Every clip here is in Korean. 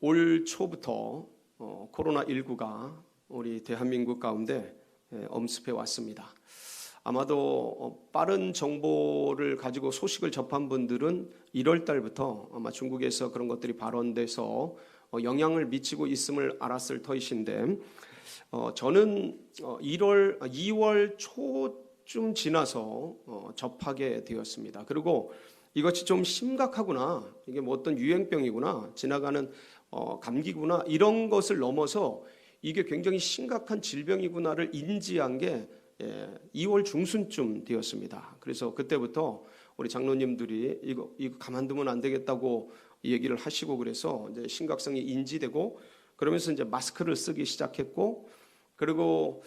올 초부터 코로나19가 우리 대한민국 가운데 엄습해 왔습니다. 아마도 빠른 정보를 가지고 소식을 접한 분들은 1월 달부터 아마 중국에서 그런 것들이 발언돼서 영향을 미치고 있음을 알았을 터이신데, 저는 2월 초쯤 지나서 접하게 되었습니다. 그리고 이것이 좀 심각하구나, 이게 뭐 어떤 유행병이구나, 지나가는 감기구나, 이런 것을 넘어서 이게 굉장히 심각한 질병이구나를 인지한 게 2월 중순쯤 되었습니다. 그래서 그때부터 우리 장로님들이 이거 가만두면 안 되겠다고 얘기를 하시고, 그래서 이제 심각성이 인지되고, 그러면서 이제 마스크를 쓰기 시작했고, 그리고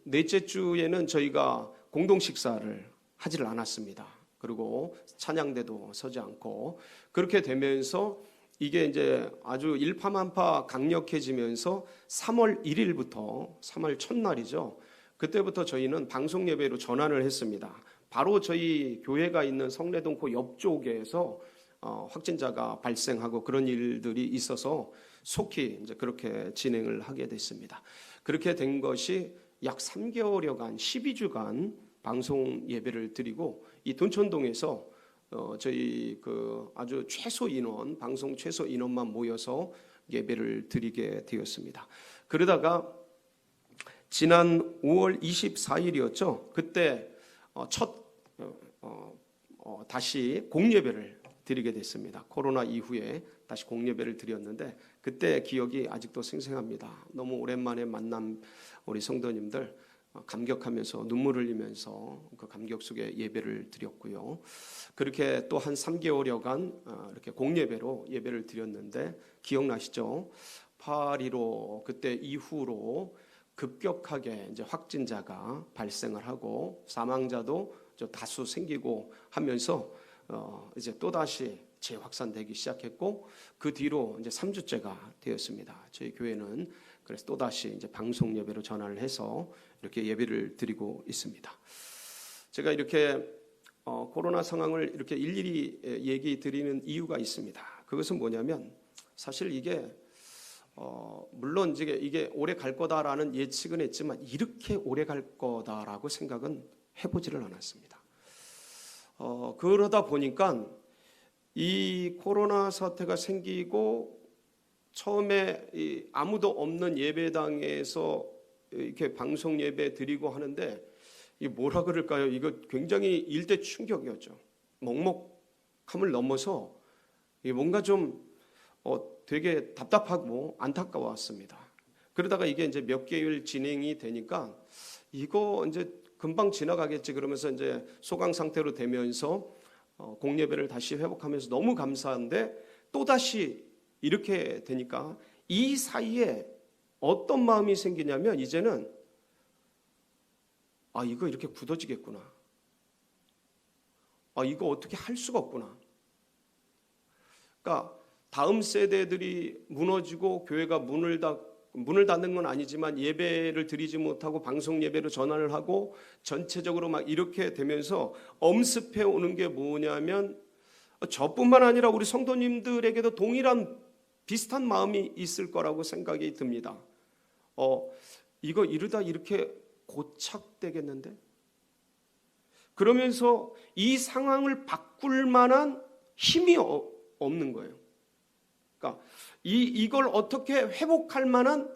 넷째 주에는 저희가 공동 식사를 하지를 않았습니다. 그리고 찬양대도 서지 않고, 그렇게 되면서 이게 이제 아주 일파만파 강력해지면서 3월 1일부터 3월 첫날이죠. 그때부터 저희는 방송 예배로 전환을 했습니다. 바로 저희 교회가 있는 성내동 그 옆쪽에서 확진자가 발생하고 그런 일들이 있어서 속히 이제 그렇게 진행을 하게 됐습니다. 그렇게 된 것이 약 3개월여간 12주간 방송 예배를 드리고, 이 돈천동에서 저희 그 아주 최소 인원, 방송 최소 인원만 모여서 예배를 드리게 되었습니다. 그러다가 지난 5월 24일이었죠. 그때 다시 공예배를 드리게 됐습니다. 코로나 이후에 다시 공예배를 드렸는데, 그때 기억이 아직도 생생합니다. 너무 오랜만에 만난 우리 성도님들 감격하면서 눈물 흘리면서 그 감격 속에 예배를 드렸고요. 그렇게 또 한 3개월여간 이렇게 공예배로 예배를 드렸는데, 기억나시죠? 8.15 그때 이후로 급격하게 이제 확진자가 발생을 하고 사망자도 다수 생기고 하면서 이제 또 다시 재확산되기 시작했고, 그 뒤로 이제 3주째가 되었습니다. 저희 교회는 그래서 또 다시 이제 방송 예배로 전환을 해서 이렇게 예배를 드리고 있습니다. 제가 이렇게 코로나 상황을 이렇게 일일이 얘기 드리는 이유가 있습니다. 그것은 뭐냐면, 사실 이게 물론 이게 오래 갈 거다라는 예측은 했지만 이렇게 오래 갈 거다라고 생각은 해보지를 않았습니다. 그러다 보니까 이 코로나 사태가 생기고 처음에 아무도 없는 예배당에서 이렇게 방송 예배 드리고 하는데, 이 뭐라 그럴까요? 이거 굉장히 일대 충격이었죠. 먹먹함을 넘어서 뭔가 좀 되게 답답하고 안타까웠습니다. 그러다가 이게 이제 몇 개월 진행이 되니까 이거 이제 금방 지나가겠지 그러면서 이제 소강 상태로 되면서 공예배를 다시 회복하면서 너무 감사한데, 또 다시 이렇게 되니까 이 사이에 어떤 마음이 생기냐면, 이제는 이거 이렇게 굳어지겠구나, 이거 어떻게 할 수가 없구나. 그러니까 다음 세대들이 무너지고 교회가 문을 닫는 건 아니지만 예배를 드리지 못하고 방송 예배로 전환을 하고 전체적으로 막 이렇게 되면서 엄습해 오는 게 뭐냐면, 저뿐만 아니라 우리 성도님들에게도 동일한 비슷한 마음이 있을 거라고 생각이 듭니다. 이거 이러다 이렇게 고착되겠는데? 그러면서 이 상황을 바꿀 만한 힘이 없는 거예요. 그러니까 이걸 어떻게 회복할 만한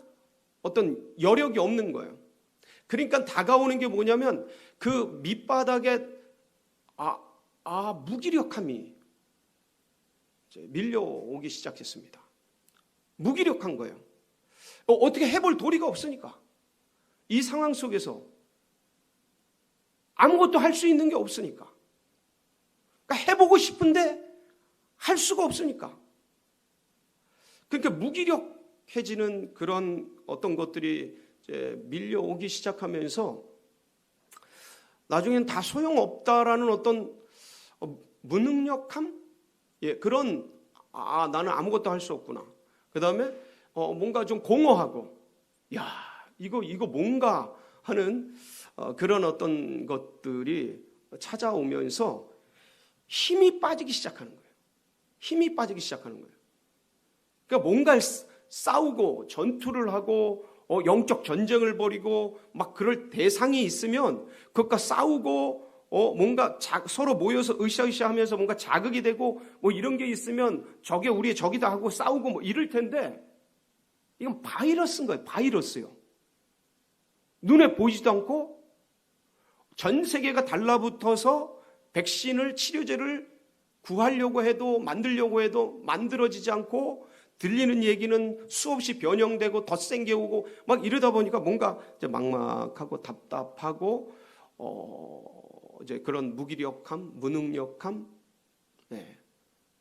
어떤 여력이 없는 거예요. 그러니까 다가오는 게 뭐냐면, 그 밑바닥에 무기력함이 밀려오기 시작했습니다. 무기력한 거예요. 어떻게 해볼 도리가 없으니까. 이 상황 속에서 아무것도 할 수 있는 게 없으니까. 그러니까 해보고 싶은데 할 수가 없으니까. 그러니까 무기력해지는 그런 어떤 것들이 이제 밀려오기 시작하면서 나중엔 다 소용없다라는 어떤 무능력함? 그런 나는 아무것도 할 수 없구나. 그 다음에 뭔가 좀 공허하고, 이거 뭔가 하는 그런 어떤 것들이 찾아오면서 힘이 빠지기 시작하는 거예요. 힘이 빠지기 시작하는 거예요. 그러니까 뭔가 싸우고 전투를 하고 영적 전쟁을 벌이고 막 그럴 대상이 있으면 그것과 싸우고 뭔가 서로 모여서 으쌰으쌰하면서 뭔가 자극이 되고 뭐 이런 게 있으면 저게 우리의 적이다 하고 싸우고 뭐 이럴 텐데, 이건 바이러스인 거예요. 바이러스요. 눈에 보이지도 않고 전 세계가 달라붙어서 백신을, 치료제를 구하려고 해도 만들려고 해도 만들어지지 않고, 들리는 얘기는 수없이 변형되고 덧생겨 오고 막 이러다 보니까 뭔가 이제 막막하고 답답하고 이제 그런 무기력함, 무능력함,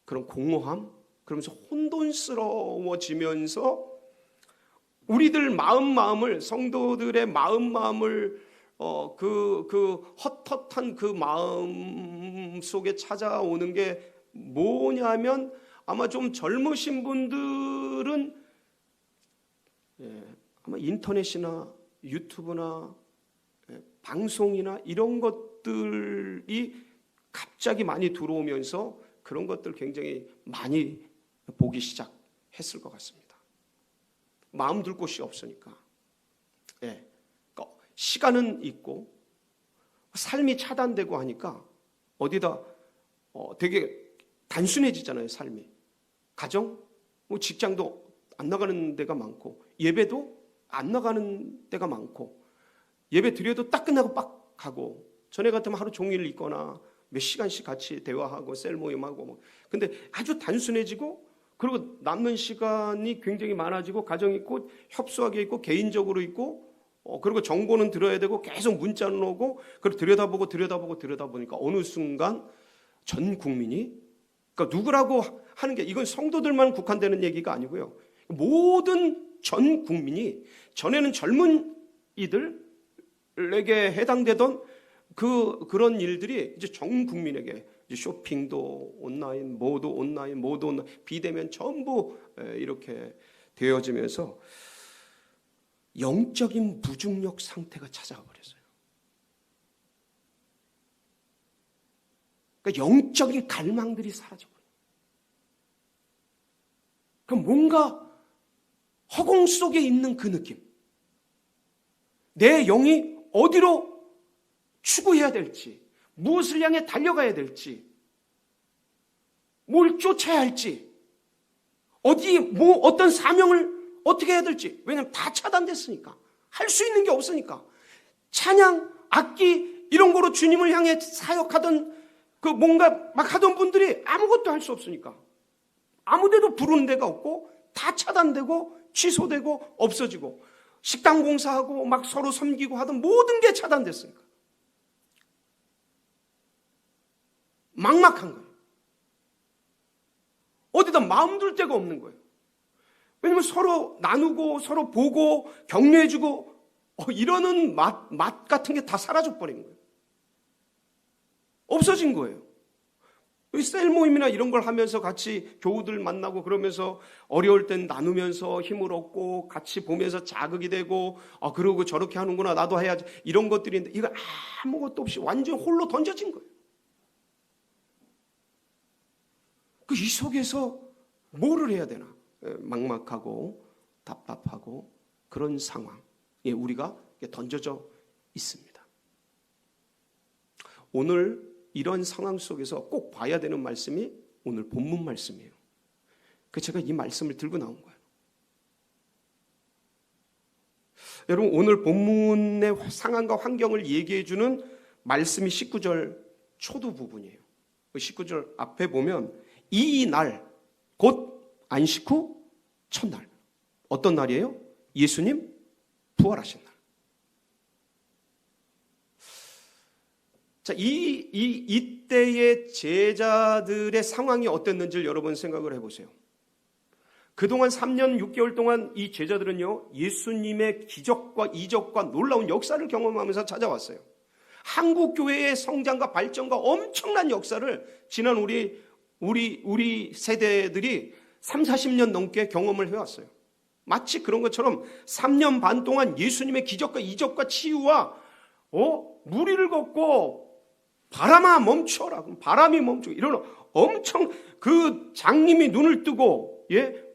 그런 공허함, 그러면서 혼돈스러워지면서 우리들 마음을, 성도들의 마음을 그 헛헛한 그 마음 속에 찾아오는 게 뭐냐면, 아마 좀 젊으신 분들은 아마 인터넷이나 유튜브나 방송이나 이런 것들이 갑자기 많이 들어오면서 그런 것들 굉장히 많이 보기 시작했을 것 같습니다. 마음 둘 곳이 없으니까. 그러니까 시간은 있고 삶이 차단되고 하니까 어디다 되게 단순해지잖아요, 삶이. 가정, 뭐 직장도 안 나가는 데가 많고, 예배도 안 나가는 데가 많고, 예배 드려도 딱 끝나고 빡 가고, 전에 같으면 하루 종일 있거나 몇 시간씩 같이 대화하고 셀 모임하고 뭐. 근데 아주 단순해지고, 그리고 남는 시간이 굉장히 많아지고, 가정 있고 협소하게 있고 개인적으로 있고, 그리고 정보는 들어야 되고 계속 문자는 오고, 그걸 들여다보니까 어느 순간 전 국민이, 그러니까 누구라고 하는 게, 이건 성도들만 국한되는 얘기가 아니고요, 모든 전 국민이, 전에는 젊은 이들에게 해당되던 그런 일들이 이제 전 국민에게, 이제 쇼핑도 온라인, 뭐도 온라인, 비대면 전부 이렇게 되어지면서 영적인 무중력 상태가 찾아와 버렸어요. 그러니까 영적인 갈망들이 사라져버려요. 그럼 뭔가 허공 속에 있는 그 느낌, 내 영이 어디로 추구해야 될지, 무엇을 향해 달려가야 될지, 뭘 쫓아야 할지, 어떤 사명을 어떻게 해야 될지, 왜냐하면 다 차단됐으니까, 할 수 있는 게 없으니까. 찬양, 악기 이런 거로 주님을 향해 사역하던 그 뭔가 막 하던 분들이 아무것도 할 수 없으니까, 아무데도 부르는 데가 없고 다 차단되고 취소되고 없어지고, 식당 공사하고 막 서로 섬기고 하던 모든 게 차단됐으니까 막막한 거예요. 어디다 마음 둘 데가 없는 거예요. 왜냐면 서로 나누고 서로 보고 격려해주고 이러는 맛 같은 게 다 사라져버린 거예요. 없어진 거예요. 셀 모임이나 이런 걸 하면서 같이 교우들 만나고 그러면서 어려울 땐 나누면서 힘을 얻고 같이 보면서 자극이 되고, 그러고 저렇게 하는구나, 나도 해야지, 이런 것들인데, 이거 아무것도 없이 완전 홀로 던져진 거예요. 이 속에서 뭐를 해야 되나, 막막하고 답답하고 그런 상황에 우리가 던져져 있습니다. 오늘 이런 상황 속에서 꼭 봐야 되는 말씀이 오늘 본문 말씀이에요. 그래서 제가 이 말씀을 들고 나온 거예요. 여러분, 오늘 본문의 상황과 환경을 얘기해 주는 말씀이 19절 초두 부분이에요. 19절 앞에 보면 이 날, 곧 안식 후 첫날. 어떤 날이에요? 예수님 부활하신 날. 자, 이때의 제자들의 상황이 어땠는지를 여러분 생각을 해보세요. 그동안 3년 6개월 동안 이 제자들은요, 예수님의 기적과 이적과 놀라운 역사를 경험하면서 찾아왔어요. 한국 교회의 성장과 발전과 엄청난 역사를 지난 우리 세대들이 30-40년 넘게 경험을 해왔어요. 마치 그런 것처럼 3년 반 동안 예수님의 기적과 이적과 치유와 무리를 걷고 바람아 멈춰라. 그럼 바람이 멈추고 이런 엄청 그 장님이 눈을 뜨고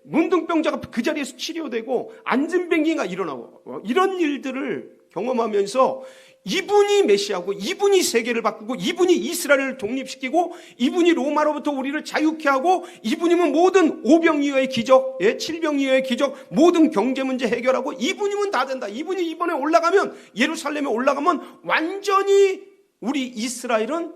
문둥병자가 그 자리에서 치료되고 안진뱅이가 일어나고 이런 일들을 경험하면서 이분이 메시아고 이분이 세계를 바꾸고 이분이 이스라엘을 독립시키고 이분이 로마로부터 우리를 자유케 하고 이분이면 모든 오병이어의 기적, 칠병이어의 기적, 모든 경제 문제 해결하고 이분이면 다 된다. 이분이 이번에 올라가면 예루살렘에 올라가면 완전히 우리 이스라엘은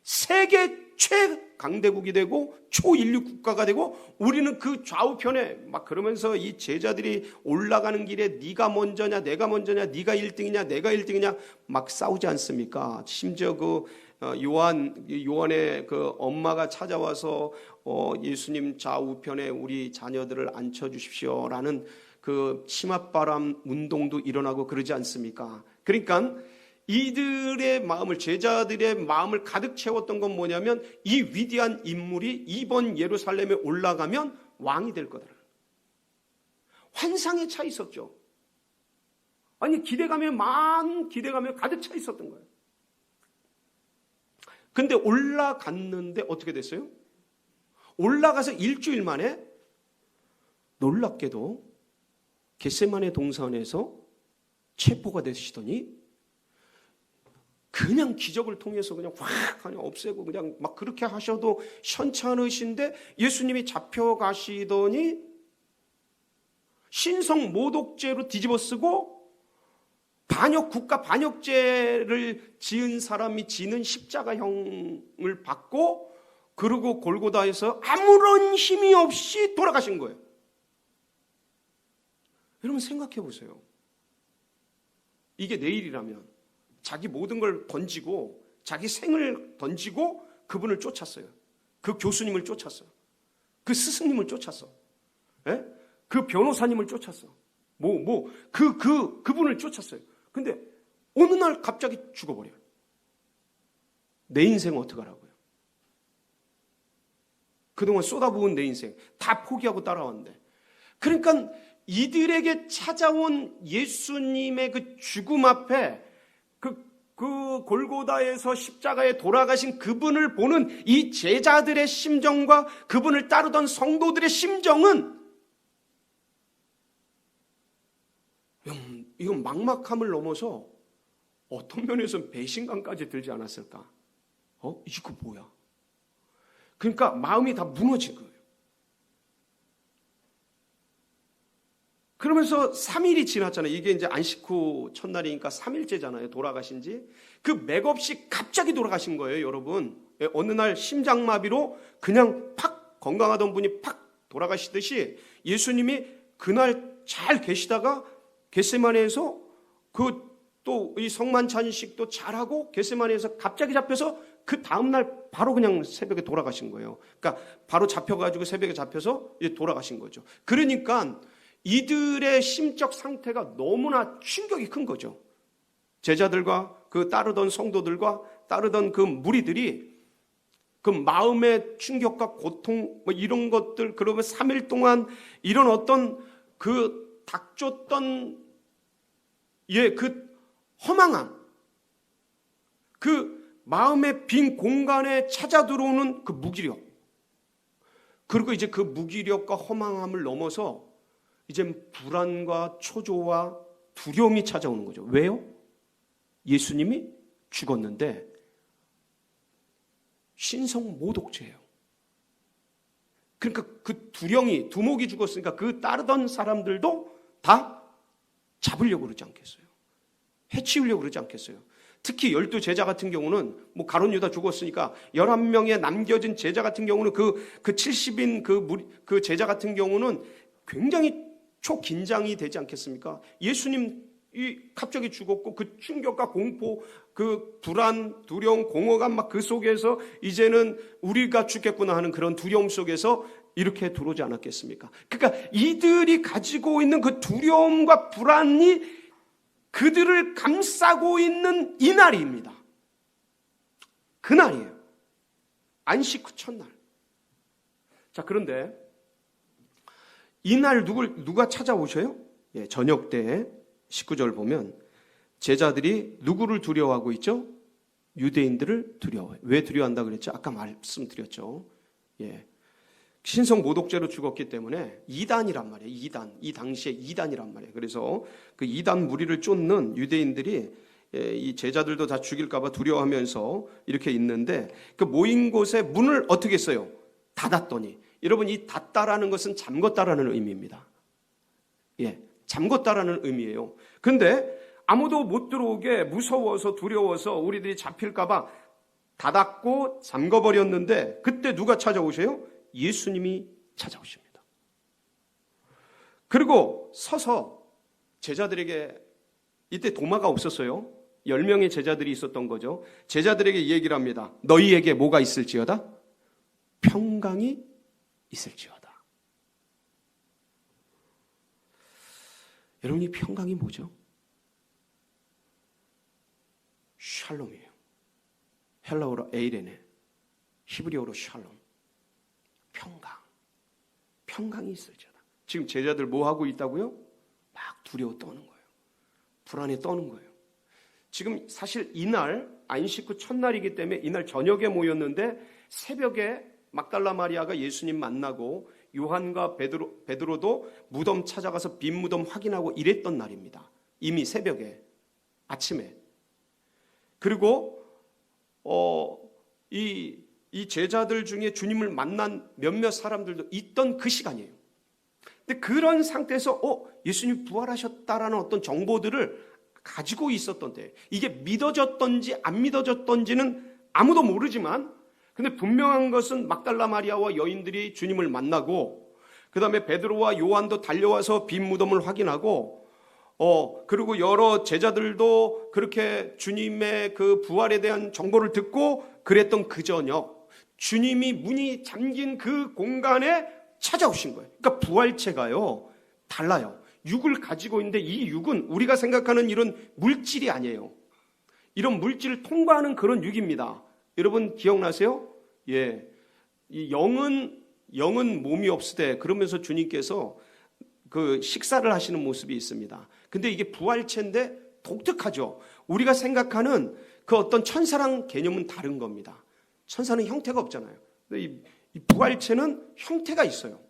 세계 최강대국이 되고 초인류 국가가 되고 우리는 그 좌우편에 막 그러면서 이 제자들이 올라가는 길에 네가 먼저냐 내가 먼저냐 네가 1등이냐 내가 1등이냐 막 싸우지 않습니까? 심지어 그 요한의 그 엄마가 찾아와서 예수님 좌우편에 우리 자녀들을 앉혀주십시오라는 그 치맛바람 운동도 일어나고 그러지 않습니까? 그러니까 이들의 마음을, 제자들의 마음을 가득 채웠던 건 뭐냐면 이 위대한 인물이 이번 예루살렘에 올라가면 왕이 될 거다. 환상에 차 있었죠. 아니 기대감에 가득 차 있었던 거예요. 근데 올라갔는데 어떻게 됐어요? 올라가서 일주일 만에 놀랍게도 겟세마네 동산에서 체포가 되시더니 그냥 기적을 통해서 그냥 없애고 그냥 막 그렇게 하셔도 현찮으신데 예수님이 잡혀가시더니 신성 모독죄로 뒤집어 쓰고 국가 반역죄를 지은 사람이 지는 십자가형을 받고 그리고 골고다에서 아무런 힘이 없이 돌아가신 거예요. 여러분 생각해 보세요. 이게 내일이라면 자기 모든 걸 던지고 자기 생을 던지고 그분을 쫓았어요. 그 교수님을 쫓았어. 그 스승님을 쫓았어. 그 변호사님을 쫓았어. 그분을 쫓았어요. 근데 어느 날 갑자기 죽어버려요. 내 인생 어떡하라고요? 그동안 쏟아부은 내 인생 다 포기하고 따라왔는데. 그러니까 이들에게 찾아온 예수님의 그 죽음 앞에 그 골고다에서 십자가에 돌아가신 그분을 보는 이 제자들의 심정과 그분을 따르던 성도들의 심정은 이건 막막함을 넘어서 어떤 면에서는 배신감까지 들지 않았을까? 이거 뭐야? 그러니까 마음이 다 무너진 거예요. 그러면서 3일이 지났잖아요. 이게 이제 안식 후 첫날이니까 3일째잖아요. 돌아가신 지. 그 맥없이 갑자기 돌아가신 거예요, 여러분. 어느 날 심장마비로 그냥 팍 건강하던 분이 팍 돌아가시듯이 예수님이 그날 잘 계시다가 겟세마네에서 또 이 성만찬식도 잘하고 겟세마네에서 갑자기 잡혀서 그 다음날 바로 그냥 새벽에 돌아가신 거예요. 그러니까 바로 잡혀가지고 새벽에 잡혀서 이제 돌아가신 거죠. 그러니까 이들의 심적 상태가 너무나 충격이 큰 거죠. 제자들과 그 따르던 성도들과 따르던 그 무리들이 그 마음의 충격과 고통 이런 것들, 그러면 3일 동안 이런 어떤 그 닥쳤던 그 허망함, 그 마음의 빈 공간에 찾아 들어오는 그 무기력, 그리고 이제 그 무기력과 허망함을 넘어서 이제 불안과 초조와 두려움이 찾아오는 거죠. 왜요? 예수님이 죽었는데 신성 모독죄예요. 그러니까 그 두목이 죽었으니까 그 따르던 사람들도 다 잡으려고 그러지 않겠어요? 해치우려고 그러지 않겠어요? 특히 12제자 같은 경우는 가룟 유다 죽었으니까 11명의 남겨진 제자 같은 경우는 그 70인 그 제자 같은 경우는 굉장히 초긴장이 되지 않겠습니까? 예수님이 갑자기 죽었고 그 충격과 공포, 그 불안, 두려움, 공허감 막 그 속에서 이제는 우리가 죽겠구나 하는 그런 두려움 속에서 이렇게 들어오지 않았겠습니까? 그러니까 이들이 가지고 있는 그 두려움과 불안이 그들을 감싸고 있는 이날입니다. 그날이에요. 안식 후 첫날. 자, 그런데 이날 누가 찾아오셔요? 저녁 때 19절 보면 제자들이 누구를 두려워하고 있죠? 유대인들을 두려워해요. 왜 두려워한다 그랬죠? 아까 말씀드렸죠. 예. 신성 모독죄로 죽었기 때문에 이단이란 말이에요. 이단. 이 당시에 이단이란 말이에요. 그래서 그 이단 무리를 쫓는 유대인들이 이 제자들도 다 죽일까 봐 두려워하면서 이렇게 있는데 그 모인 곳에 문을 어떻게 했어요? 닫았더니, 여러분 이 닫다라는 것은 잠궜다라는 의미입니다. 예. 잠궜다라는 의미예요. 근데 아무도 못 들어오게 무서워서 두려워서 우리들이 잡힐까 봐 닫았고 잠궈버렸는데 그때 누가 찾아오세요? 예수님이 찾아오십니다. 그리고 서서 제자들에게, 이때 도마가 없었어요. 10명의 제자들이 있었던 거죠. 제자들에게 얘기를 합니다. 너희에게 뭐가 있을지어다? 평강이 있을지어다. 여러분, 이 평강이 뭐죠? 샬롬이에요. 헬라어로 에이레네, 히브리어로 샬롬. 평강. 평강이 있을지어다. 지금 제자들 뭐 하고 있다고요? 막 두려워 떠는 거예요. 불안에 떠는 거예요. 지금 사실 이날 안식 후 첫날이기 때문에 이날 저녁에 모였는데 새벽에 막달라 마리아가 예수님 만나고 요한과 베드로도 무덤 찾아가서 빈 무덤 확인하고 이랬던 날입니다. 이미 새벽에, 아침에. 그리고 이 제자들 중에 주님을 만난 몇몇 사람들도 있던 그 시간이에요. 근데 그런 상태에서 예수님 부활하셨다라는 어떤 정보들을 가지고 있었던 때, 이게 믿어졌던지 안 믿어졌던지는 아무도 모르지만, 근데 분명한 것은 막달라 마리아와 여인들이 주님을 만나고, 그 다음에 베드로와 요한도 달려와서 빈 무덤을 확인하고, 그리고 여러 제자들도 그렇게 주님의 그 부활에 대한 정보를 듣고 그랬던 그 저녁, 주님이 문이 잠긴 그 공간에 찾아오신 거예요. 그러니까 부활체가요, 달라요. 육을 가지고 있는데 이 육은 우리가 생각하는 이런 물질이 아니에요. 이런 물질을 통과하는 그런 육입니다. 여러분 기억나세요? 예. 이 영은 몸이 없으되, 그러면서 주님께서 그 식사를 하시는 모습이 있습니다. 근데 이게 부활체인데 독특하죠. 우리가 생각하는 그 어떤 천사랑 개념은 다른 겁니다. 천사는 형태가 없잖아요. 근데 이 부활체는 형태가 있어요.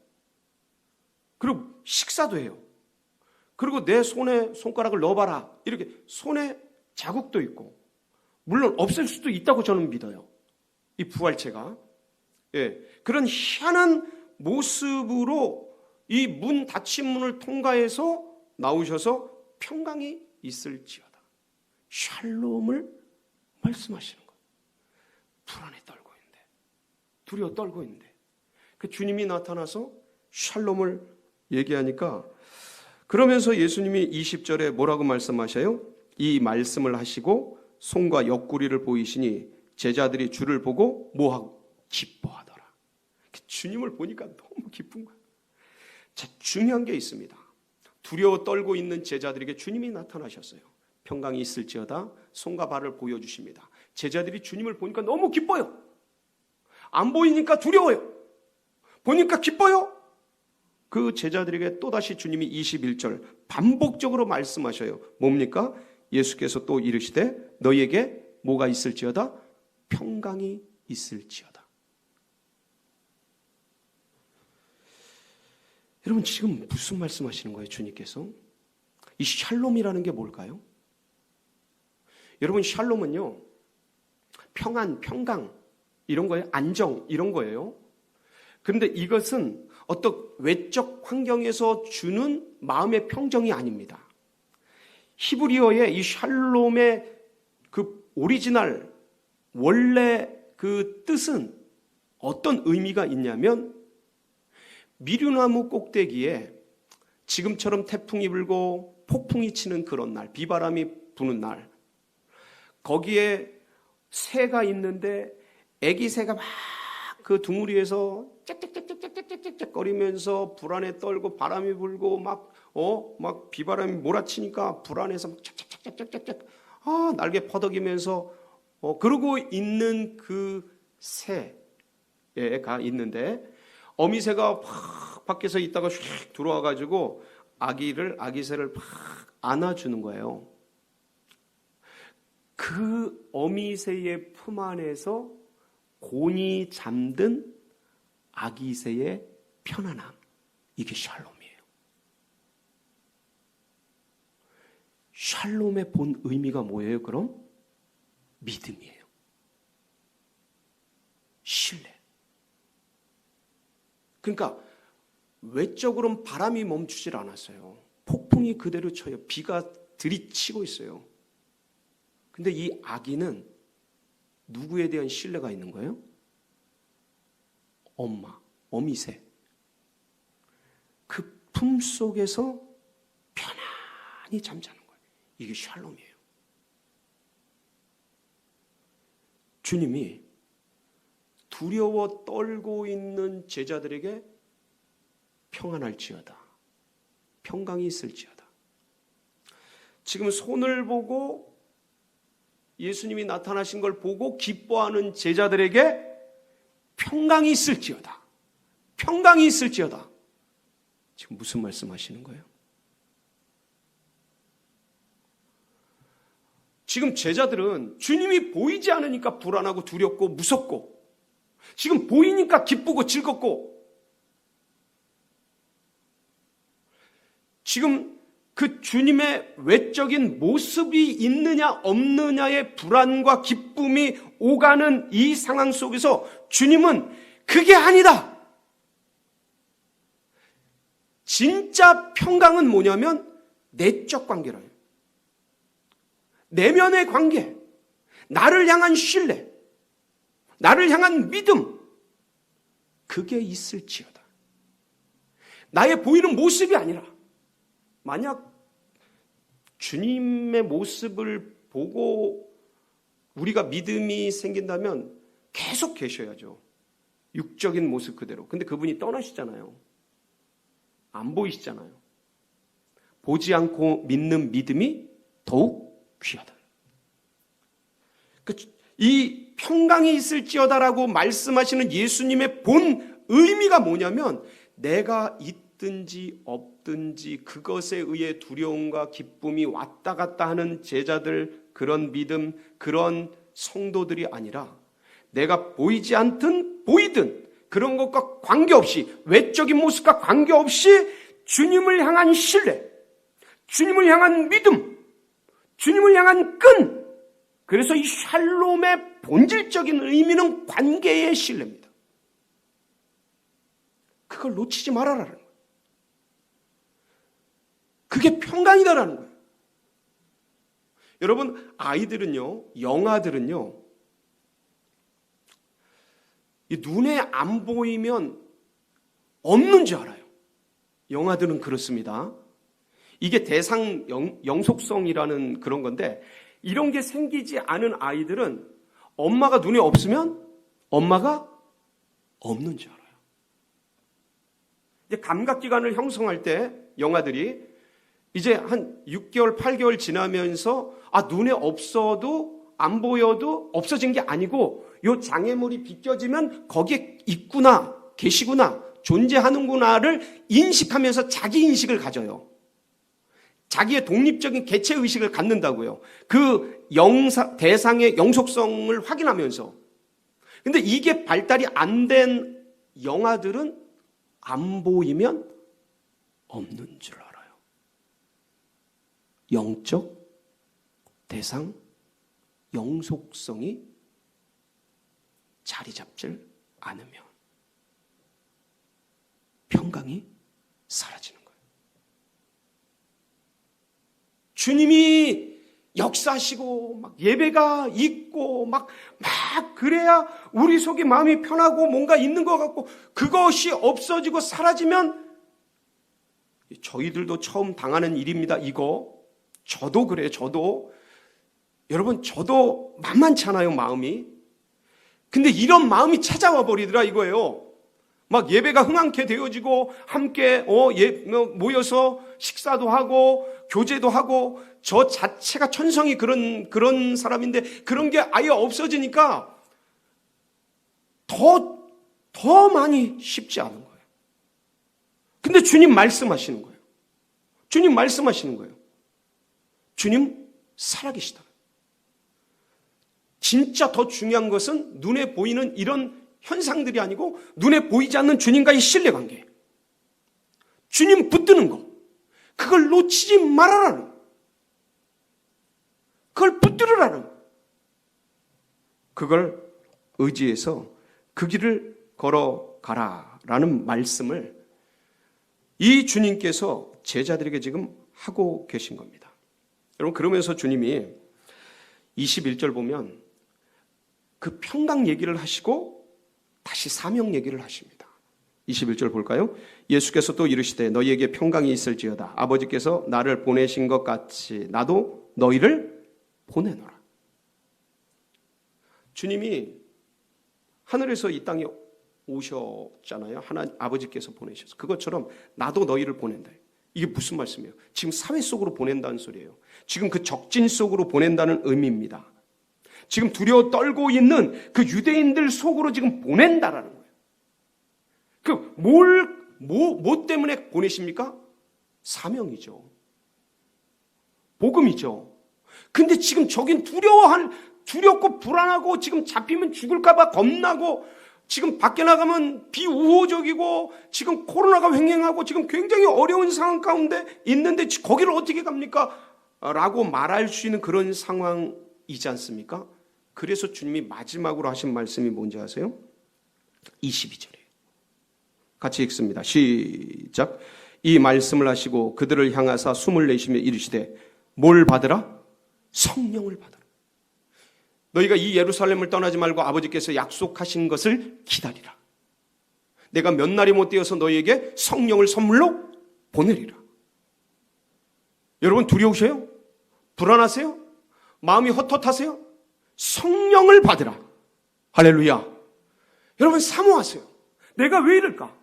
그리고 식사도 해요. 그리고 내 손에 손가락을 넣어봐라. 이렇게 손에 자국도 있고, 물론 없을 수도 있다고 저는 믿어요. 이 부활체가. 예. 그런 희한한 모습으로 이 문 닫힌 문을 통과해서 나오셔서 평강이 있을지어다. 샬롬을 말씀하시는 거예요. 불안에 떨고 있는데, 두려워 떨고 있는데, 그 주님이 나타나서 샬롬을 얘기하니까, 그러면서 예수님이 20절에 뭐라고 말씀하셔요? 이 말씀을 하시고 손과 옆구리를 보이시니 제자들이 주를 보고 뭐하고? 기뻐하더라. 주님을 보니까 너무 기쁜 거예요. 자, 중요한 게 있습니다. 두려워 떨고 있는 제자들에게 주님이 나타나셨어요. 평강이 있을지어다. 손과 발을 보여주십니다. 제자들이 주님을 보니까 너무 기뻐요. 안 보이니까 두려워요. 보니까 기뻐요. 그 제자들에게 또다시 주님이 21절 반복적으로 말씀하셔요. 뭡니까? 예수께서 또 이르시되 너희에게 뭐가 있을지어다? 평강이 있을지어다. 여러분, 지금 무슨 말씀하시는 거예요, 주님께서? 이 샬롬이라는 게 뭘까요? 여러분, 샬롬은요, 평안, 평강 이런 거예요. 안정 이런 거예요. 그런데 이것은 어떤 외적 환경에서 주는 마음의 평정이 아닙니다. 히브리어의 이 샬롬의 그 오리지널 원래 그 뜻은 어떤 의미가 있냐면, 미류나무 꼭대기에 지금처럼 태풍이 불고 폭풍이 치는 그런 날, 비바람이 부는 날, 거기에 새가 있는데 애기 새가 막 그 둥우리에서 짹짹짹짹짹짹짹 거리면서 불안에 떨고 바람이 불고 막 비바람이 몰아치니까 불안해서 막 짹짹짹짹짹 날개 퍼덕이면서 그러고 있는 그 새가 있는데, 어미새가 팍 밖에서 있다가 휙 들어와 가지고 아기 새를 팍 안아주는 거예요. 그 어미새의 품 안에서 곤히 잠든 아기새의 편안함, 이게 샬롬이에요. 샬롬의 본 의미가 뭐예요? 그럼 믿음이에요. 신뢰. 그러니까 외적으로는 바람이 멈추질 않았어요. 폭풍이 그대로 쳐요. 비가 들이치고 있어요. 근데 이 아기는 누구에 대한 신뢰가 있는 거예요? 엄마, 어미새. 그 품 속에서 편안히 잠자는 거예요. 이게 샬롬이에요. 주님이 두려워 떨고 있는 제자들에게 평안할지어다, 평강이 있을지어다. 지금 손을 보고 예수님이 나타나신 걸 보고 기뻐하는 제자들에게 평강이 있을지어다, 평강이 있을지어다. 지금 무슨 말씀하시는 거예요? 지금 제자들은 주님이 보이지 않으니까 불안하고 두렵고 무섭고, 지금 보이니까 기쁘고 즐겁고, 지금 그 주님의 외적인 모습이 있느냐 없느냐의 불안과 기쁨이 오가는 이 상황 속에서 주님은 그게 아니다. 진짜 평강은 뭐냐면 내적 관계라요. 내면의 관계, 나를 향한 신뢰, 나를 향한 믿음, 그게 있을지어다. 나의 보이는 모습이 아니라, 만약 주님의 모습을 보고 우리가 믿음이 생긴다면 계속 계셔야죠. 육적인 모습 그대로. 근데 그분이 떠나시잖아요. 안 보이시잖아요. 보지 않고 믿는 믿음이 더욱 귀하다. 이 평강이 있을지어다라고 말씀하시는 예수님의 본 의미가 뭐냐면, 내가 있든지 없든지 그것에 의해 두려움과 기쁨이 왔다 갔다 하는 제자들, 그런 믿음, 그런 성도들이 아니라, 내가 보이지 않든 보이든 그런 것과 관계없이, 외적인 모습과 관계없이 주님을 향한 신뢰, 주님을 향한 믿음, 주님을 향한 끈. 그래서 이 샬롬의 본질적인 의미는 관계의 신뢰입니다. 그걸 놓치지 말아라는 거예요. 그게 평강이다라는 거예요. 여러분, 아이들은요, 영아들은요, 이 눈에 안 보이면 없는 줄 알아요. 영아들은 그렇습니다. 이게 대상 영속성이라는 그런 건데, 이런 게 생기지 않은 아이들은 엄마가 눈에 없으면 엄마가 없는 줄 알아요. 이제 감각기관을 형성할 때 영아들이 이제 한 6개월, 8개월 지나면서 눈에 없어도 안 보여도 없어진 게 아니고, 요 장애물이 비껴지면 거기에 있구나, 계시구나, 존재하는구나를 인식하면서 자기 인식을 가져요. 자기의 독립적인 개체의식을 갖는다고요. 그 대상의 영속성을 확인하면서. 근데 이게 발달이 안 된 영아들은 안 보이면 없는 줄 알아요. 영적 대상 영속성이 자리 잡질 않으면 평강이 사라지는 거예요. 주님이 역사하시고 막 예배가 있고 막 그래야 우리 속에 마음이 편하고 뭔가 있는 것 같고, 그것이 없어지고 사라지면, 저희들도 처음 당하는 일입니다. 이거 저도 그래요. 여러분, 저도 만만찮아요, 마음이. 근데 이런 마음이 찾아와 버리더라 이거예요. 막 예배가 흥황케 되어지고 함께 모여서 식사도 하고 교제도 하고, 저 자체가 천성이 그런 사람인데 그런 게 아예 없어지니까 더 많이 쉽지 않은 거예요. 근데 주님 말씀하시는 거예요. 주님 살아계시다. 진짜 더 중요한 것은 눈에 보이는 이런 현상들이 아니고 눈에 보이지 않는 주님과의 신뢰관계, 주님 붙드는 거, 그걸 놓치지 말아라는, 그걸 붙들으라는, 그걸 의지해서 그 길을 걸어가라라는 말씀을 이 주님께서 제자들에게 지금 하고 계신 겁니다. 여러분, 그러면서 주님이 21절 보면 그 평강 얘기를 하시고 다시 사명 얘기를 하십니다. 21절 볼까요? 예수께서 또 이르시되 너희에게 평강이 있을지어다. 아버지께서 나를 보내신 것 같이 나도 너희를 보내노라. 주님이 하늘에서 이 땅에 오셨잖아요. 아버지께서 보내셔서. 그것처럼 나도 너희를 보낸다. 이게 무슨 말씀이에요? 지금 사회 속으로 보낸다는 소리예요. 지금 그 적진 속으로 보낸다는 의미입니다. 지금 두려워 떨고 있는 그 유대인들 속으로 지금 보낸다라는 거예요. 뭐 때문에 보내십니까? 사명이죠. 복음이죠. 근데 지금 저긴 두렵고 불안하고 지금 잡히면 죽을까봐 겁나고 지금 밖에 나가면 비우호적이고 지금 코로나가 횡행하고 지금 굉장히 어려운 상황 가운데 있는데 거기를 어떻게 갑니까? 라고 말할 수 있는 그런 상황이지 않습니까? 그래서 주님이 마지막으로 하신 말씀이 뭔지 아세요? 22절이에요. 같이 읽습니다. 시작. 이 말씀을 하시고 그들을 향하사 숨을 내쉬며 이르시되 뭘 받으라? 성령을 받으라. 너희가 이 예루살렘을 떠나지 말고 아버지께서 약속하신 것을 기다리라. 내가 몇 날이 못 되어서 너희에게 성령을 선물로 보내리라. 여러분 두려우세요? 불안하세요? 마음이 헛헛하세요? 성령을 받으라. 할렐루야. 여러분 사모하세요. 내가 왜 이럴까?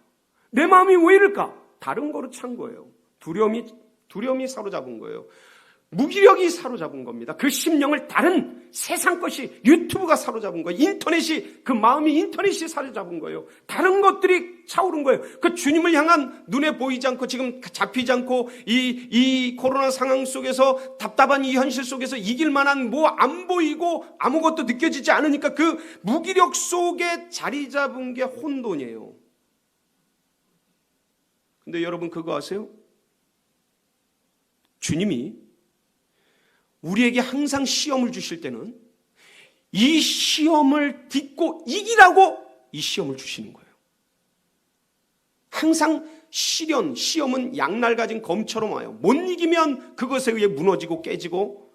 내 마음이 왜 이럴까? 다른 거로 찬 거예요. 두려움이 사로잡은 거예요. 무기력이 사로잡은 겁니다. 그 심령을 다른 세상 것이, 유튜브가 사로잡은 거예요. 그 마음이 인터넷이 사로잡은 거예요. 다른 것들이 차오른 거예요. 그 주님을 향한 눈에 보이지 않고 지금 잡히지 않고 이 코로나 상황 속에서 답답한 이 현실 속에서 이길 만한 뭐 안 보이고 아무것도 느껴지지 않으니까 그 무기력 속에 자리 잡은 게 혼돈이에요. 근데 여러분 그거 아세요? 주님이 우리에게 항상 시험을 주실 때는 이 시험을 딛고 이기라고 이 시험을 주시는 거예요. 항상 시험은 양날 가진 검처럼 와요. 못 이기면 그것에 의해 무너지고 깨지고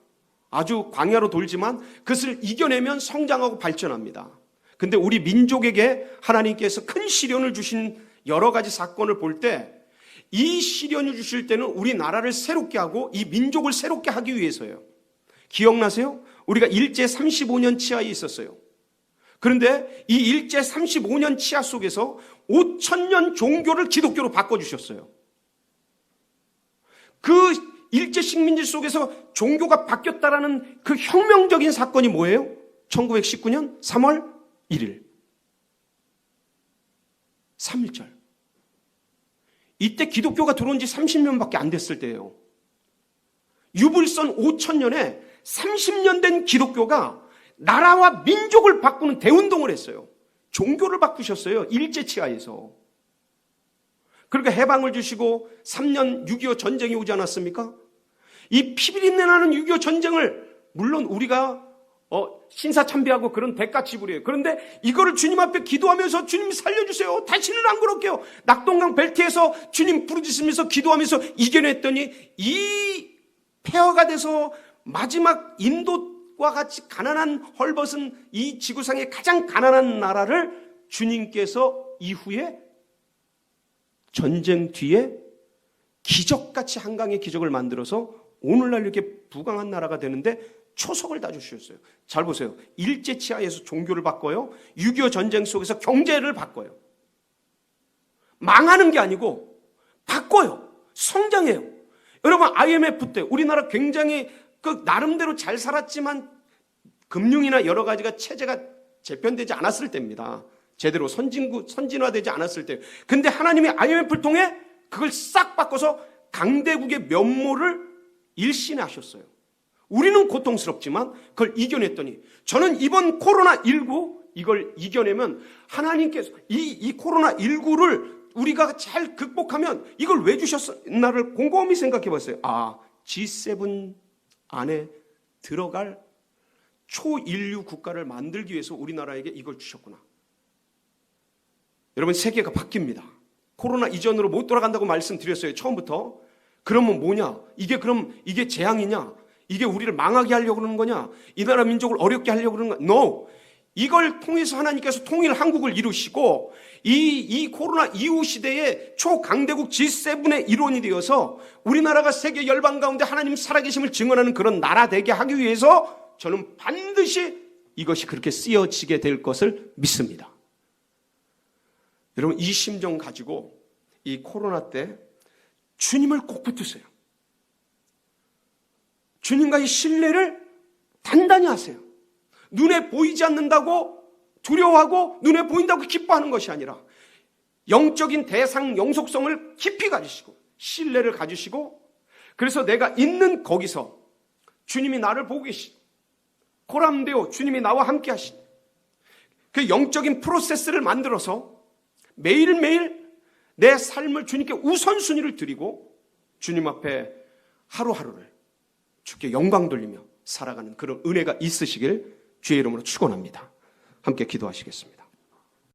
아주 광야로 돌지만 그것을 이겨내면 성장하고 발전합니다. 근데 우리 민족에게 하나님께서 큰 시련을 주신 여러 가지 사건을 볼 때 이 시련을 주실 때는 우리나라를 새롭게 하고 이 민족을 새롭게 하기 위해서예요. 기억나세요? 우리가 일제 35년 치하에 있었어요. 그런데 이 일제 35년 치하 속에서 5,000년 종교를 기독교로 바꿔주셨어요. 그 일제 식민지 속에서 종교가 바뀌었다라는 그 혁명적인 사건이 뭐예요? 1919년 3월 1일 3.1절. 이때 기독교가 들어온 지 30년밖에 안 됐을 때예요. 유불선 5,000년에 30년 된 기독교가 나라와 민족을 바꾸는 대운동을 했어요. 종교를 바꾸셨어요. 일제치하에서. 그러니까 해방을 주시고 3년 6.25 전쟁이 오지 않았습니까? 이 피비린내 나는 6.25 전쟁을 물론 우리가 신사참배하고 그런 대가 지불이에요. 그런데 이거를 주님 앞에 기도하면서 주님 살려주세요. 다시는 안 그럴게요. 낙동강 벨트에서 주님 부르짖으면서 기도하면서 이겨냈더니 이 폐허가 돼서 마지막 인도와 같이 가난한 헐벗은 이 지구상의 가장 가난한 나라를 주님께서 이후에 전쟁 뒤에 기적같이 한강의 기적을 만들어서 오늘날 이렇게 부강한 나라가 되는데 초석을 다 주셨어요. 잘 보세요. 일제치하에서 종교를 바꿔요. 6.25 전쟁 속에서 경제를 바꿔요. 망하는 게 아니고 바꿔요. 성장해요. 여러분 IMF 때 우리나라 굉장히 나름대로 잘 살았지만 금융이나 여러 가지가 체제가 재편되지 않았을 때입니다. 제대로 선진화되지 않았을 때. 근데 하나님이 IMF를 통해 그걸 싹 바꿔서 강대국의 면모를 일신하셨어요. 우리는 고통스럽지만 그걸 이겨냈더니 저는 이번 코로나19 이걸 이겨내면 하나님께서 이 코로나19를 우리가 잘 극복하면 이걸 왜 주셨나를 곰곰이 생각해 봤어요. 아, G7 안에 들어갈 초인류 국가를 만들기 위해서 우리나라에게 이걸 주셨구나. 여러분, 세계가 바뀝니다. 코로나 이전으로 못 돌아간다고 말씀드렸어요, 처음부터. 그러면 뭐냐? 이게 재앙이냐? 이게 우리를 망하게 하려고 그러는 거냐? 이 나라 민족을 어렵게 하려고 그러는 거냐? No! 이걸 통해서 하나님께서 통일 한국을 이루시고 이 코로나 이후 시대에 초강대국 G7의 일원이 되어서 우리나라가 세계 열방 가운데 하나님 살아계심을 증언하는 그런 나라 되게 하기 위해서 저는 반드시 이것이 그렇게 쓰여지게 될 것을 믿습니다. 여러분, 이 심정 가지고 이 코로나 때 주님을 꼭 붙드세요. 주님과의 신뢰를 단단히 하세요. 눈에 보이지 않는다고 두려워하고 눈에 보인다고 기뻐하는 것이 아니라 영적인 대상 영속성을 깊이 가지시고 신뢰를 가지시고, 그래서 내가 있는 거기서 주님이 나를 보고 계시, 코람데오 주님이 나와 함께 하신 그 영적인 프로세스를 만들어서 매일매일 내 삶을 주님께 우선순위를 드리고 주님 앞에 하루하루를 주께 영광 돌리며 살아가는 그런 은혜가 있으시길 주의 이름으로 축원합니다. 함께 기도하시겠습니다.